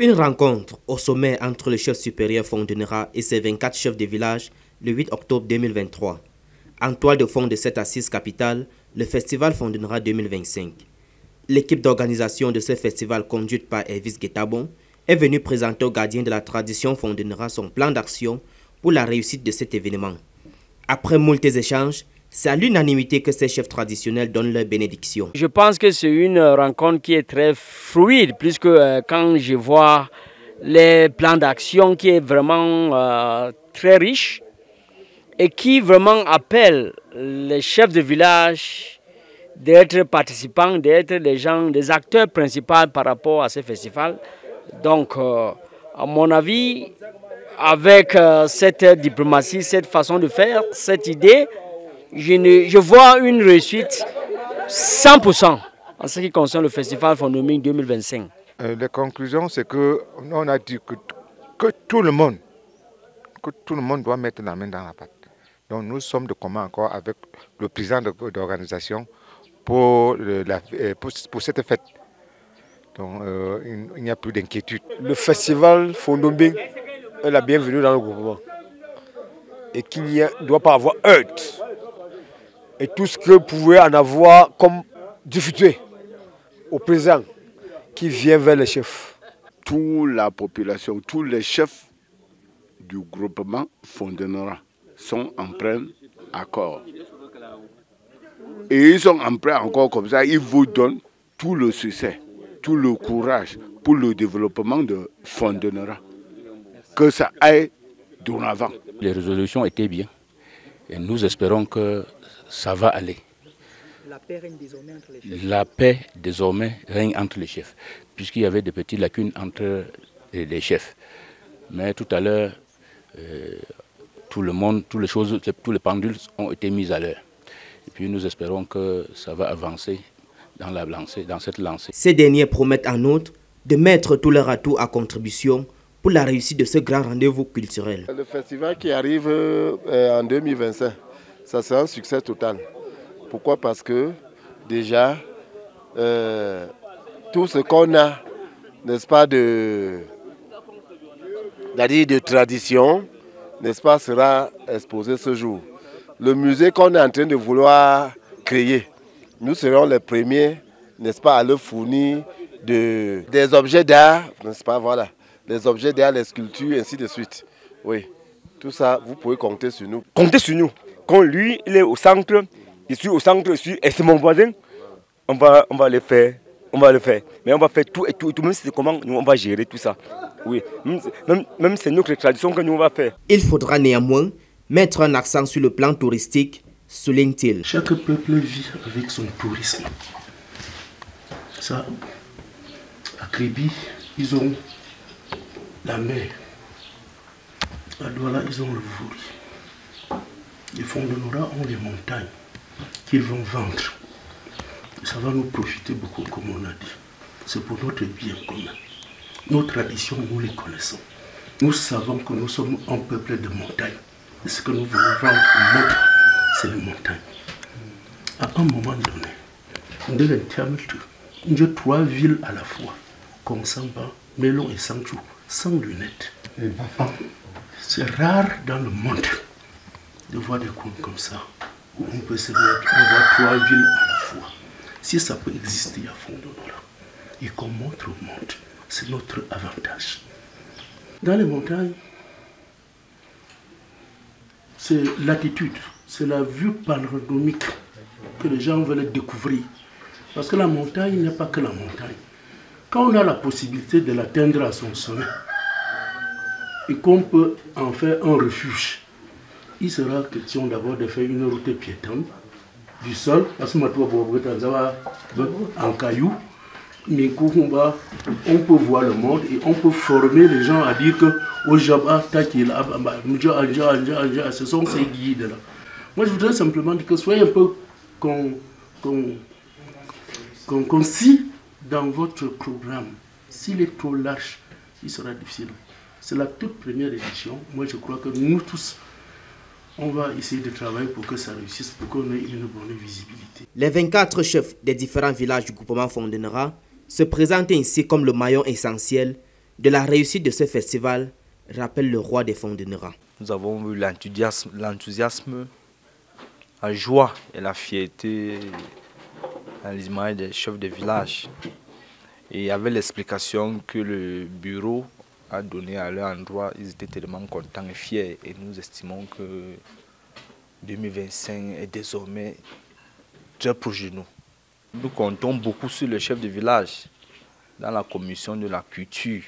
Une rencontre au sommet entre le chef supérieur Fondonera et ses 24 chefs de village le 8 octobre 2023. En toile de fond de cette assise capitale, le festival Fondonera 2025. L'équipe d'organisation de ce festival conduite par Elvis Guettabon est venue présenter aux gardiens de la tradition Fondonera son plan d'action pour la réussite de cet événement. Après moult échanges, c'est à l'unanimité que ces chefs traditionnels donnent leur bénédiction. Je pense que c'est une rencontre qui est très fluide, puisque quand je vois les plans d'action qui est vraiment très riche et qui vraiment appelle les chefs de village d'être participants, d'être des acteurs principaux par rapport à ce festival. Donc, à mon avis, avec cette diplomatie, cette façon de faire, cette idée, je vois une réussite 100% en ce qui concerne le festival Fondoming 2025. Les conclusions, c'est qu'on a dit que tout le monde doit mettre la main dans la pâte. Donc nous sommes de commun accord avec le président de l'organisation pour cette fête. Donc il n'y a plus d'inquiétude. Le festival Fondoming est la bienvenue dans le groupement. Et qu'il ne doit pas avoir heurte. Et tout ce que vous pouvez en avoir comme difficulté au présent qui vient vers les chefs. Toute la population, tous les chefs du groupement Fondonera sont en plein accord. Et ils sont en plein accord comme ça, ils vous donnent tout le succès, tout le courage pour le développement de Fondonera. Que ça aille de l'avant. Les résolutions étaient bien et nous espérons que ça va aller. La paix règne désormais entre les chefs. La paix désormais règne entre les chefs, puisqu'il y avait des petites lacunes entre les chefs. Mais tout à l'heure, tout le monde, tous les pendules ont été mis à l'heure. Et puis nous espérons que ça va avancer dans cette lancée. Ces derniers promettent en outre de mettre tous leurs atouts à contribution pour la réussite de ce grand rendez-vous culturel. Le festival qui arrive en 2025, ça sera un succès total. Pourquoi? Parce que déjà, tout ce qu'on a, n'est-ce pas, de tradition, n'est-ce pas, sera exposé ce jour. Le musée qu'on est en train de vouloir créer, nous serons les premiers, n'est-ce pas, à le fournir des objets d'art, n'est-ce pas, voilà. Les objets d'art, les sculptures, ainsi de suite. Oui, tout ça, vous pouvez compter sur nous. Comptez sur nous. Quand lui, il est au centre, je suis au centre, et c'est mon voisin, on va le faire. Mais on va faire tout et tout, même si c'est comment nous on va gérer tout ça. Oui, même c'est notre tradition que nous on va faire. Il faudra néanmoins mettre un accent sur le plan touristique, souligne-t-il. Chaque peuple vit avec son tourisme. Ça, à Kribi, ils ont la mer. À Douala, ils ont le Vouri. Les Fondonera ont les montagnes qu'ils vont vendre. Ça va nous profiter beaucoup, comme on a dit. C'est pour notre bien commun. Nos traditions, nous les connaissons. Nous savons que nous sommes un peuple de montagnes. Et ce que nous voulons vendre au monde, c'est les montagnes. À un moment donné, nous avons 3 villes à la fois. Konsamba, Melon et Sanchou, sans lunettes. C'est rare dans le monde de voir des coins comme ça, où on peut se mettre, on voit 3 villes à la fois. Si ça peut exister à Fondonera, et qu'on montre au monde, c'est notre avantage. Dans les montagnes, c'est l'attitude, c'est la vue panoramique que les gens veulent découvrir. Parce que la montagne n'est pas que la montagne. Quand on a la possibilité de l'atteindre à son sommet, et qu'on peut en faire un refuge, il sera question d'abord de faire une route piétonne du sol, parce que en caillou, mais on peut voir le monde et on peut former les gens à dire que ce sont ces guides-là. Moi je voudrais simplement dire que soyez un peu concis dans votre programme. S'il est trop large, il sera difficile. C'est la toute première édition. Moi je crois que nous tous, on va essayer de travailler pour que ça réussisse, pour qu'on ait une bonne visibilité. Les 24 chefs des différents villages du groupement Fondonera se présentent ainsi comme le maillon essentiel de la réussite de ce festival, rappelle le roi des Fondenoras. Nous avons vu l'enthousiasme, la joie et la fierté dans les images des chefs de village. Et il y avait l'explication que le bureau a donnée à leur endroit. Ils étaient tellement contents et fiers. Et nous estimons que 2025 est désormais très proche de nous. Nous comptons beaucoup sur le chef de village dans la commission de la culture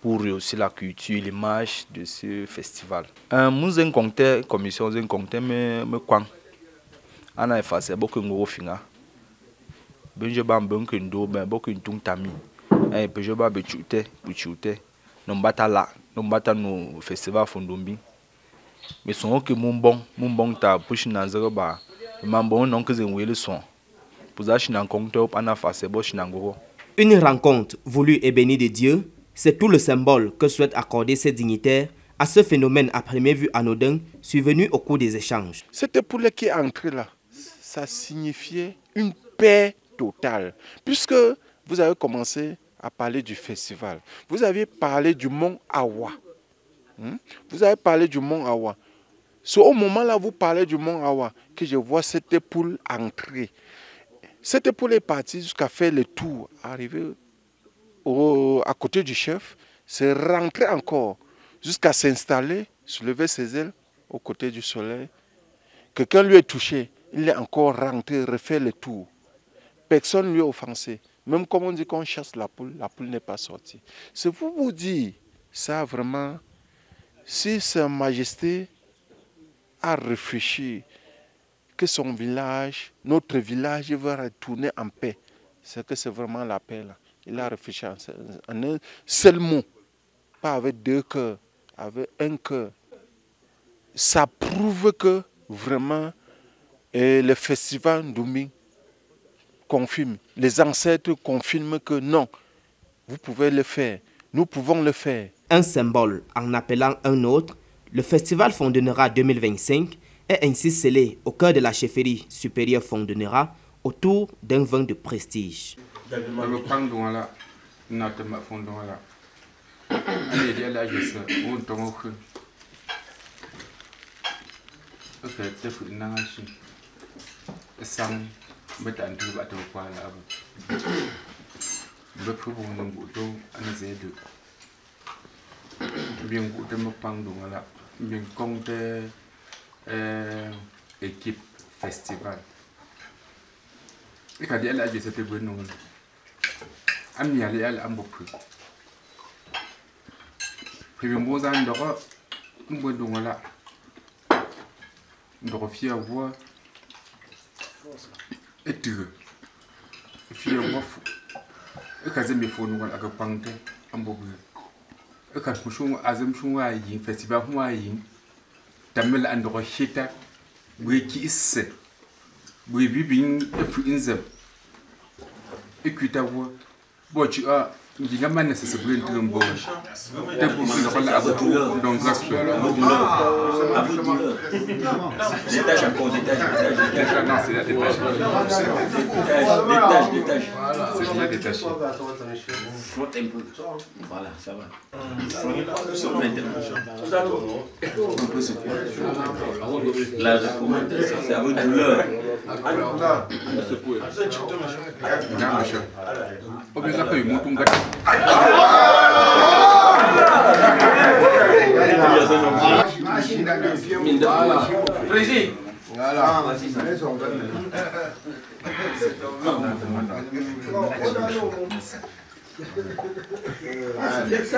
pour rehausser la culture et l'image de ce festival. Nous avons compté commission, nous avons compté mais quoi? On a effacé beaucoup de gros finga. Benje ba mbonke ndo ben beaucoup de tami. Benje ba bechute. Non batala, non bata no festival Fondombi. Mais son que mon bon ta push na zero ba. Mambo non que zenwe le son. Pour ça je n'en compte pas na face bosh na ngoro. Une rencontre voulue et bénie de Dieu, c'est tout le symbole que souhaite accorder ces dignitaires à ce phénomène à première vue anodin survenu au cours des échanges. Cette poule qui est entrée là, ça signifiait une paix totale. Puisque vous avez commencé à parler du festival, vous avez parlé du mont Awa. Vous avez parlé du mont Awa. C'est au moment là où vous parlez du mont Awa que je vois cette poule entrer. Cette poule est partie jusqu'à faire le tour, arriver à côté du chef, c'est rentrer encore jusqu'à s'installer, soulever ses ailes aux côtés du soleil. Quelqu'un lui est touché, il est encore rentré, refait le tour. Personne ne lui a offensé. Même comme on dit qu'on chasse la poule n'est pas sortie. C'est pour vous dire, ça vraiment, si Sa Majesté a réfléchi que son village, notre village va retourner en paix, c'est que c'est vraiment la paix là. Il a réfléchi en un seul mot, pas avec deux cœurs, avec un cœur. Ça prouve que vraiment le festival Ndoumbi confirme, les ancêtres confirment que non, vous pouvez le faire, nous pouvons le faire. Un symbole en appelant un autre, le festival Fondenoras 2025 est ainsi scellé au cœur de la chefferie supérieure Fondenoras autour d'un vin de prestige. Équipe festival. Et quand elle a dit c'était bon non. Ami allait à l'ambopri. Puis mon beau andora, un bon don là. Ndoro fier voix. Et tu. Fier voix. Et quand j'ai mes phones à la pante, ambopri. Et quand je suis à Zemchouaï, festival Mouaï. Tamil and Rochita, we kiss, we be being a free in them. Equita, what you are, the man is a brilliant lumbo. Temple is all about two, don't grasp it. Voilà, ça va. La recommandation, c'est à votre douleur. Yes,